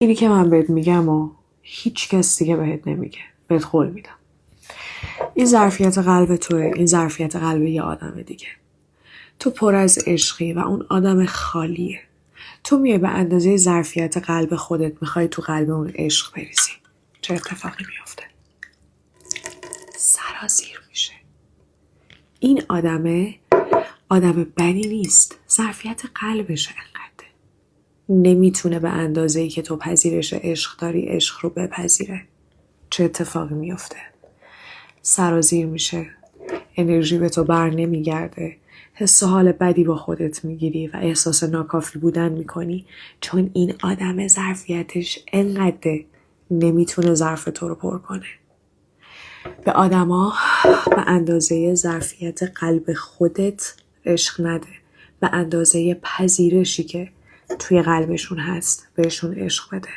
اینی که من بهت میگم و هیچ کس دیگه بهت نمیگه. بهت قول میدم. این ظرفیت قلب توه. این ظرفیت قلب یه آدم دیگه. تو پر از عشقی و اون آدم خالیه. تو میای به اندازه ظرفیت قلب خودت میخوای تو قلب اون عشق بریزی. چه اتفاقی میافته؟ سرازیر میشه. این آدم بدی نیست. ظرفیت قلبش انقدره. نمیتونه به اندازه‌ای که تو پذیرش عشق داری عشق رو بپذیره. چه اتفاقی میافته؟ سرازیر میشه. انرژی به تو بر نمیگرده. حس و حال بدی با خودت میگیری و احساس ناکافی بودن میکنی چون این آدم ظرفیتش انقدره نمیتونه ظرف تو رو پر کنه. به آدما به اندازه ظرفیت قلب خودت عشق نده. به اندازه پذیرشی که توی قلبشون هست بهشون عشق بده.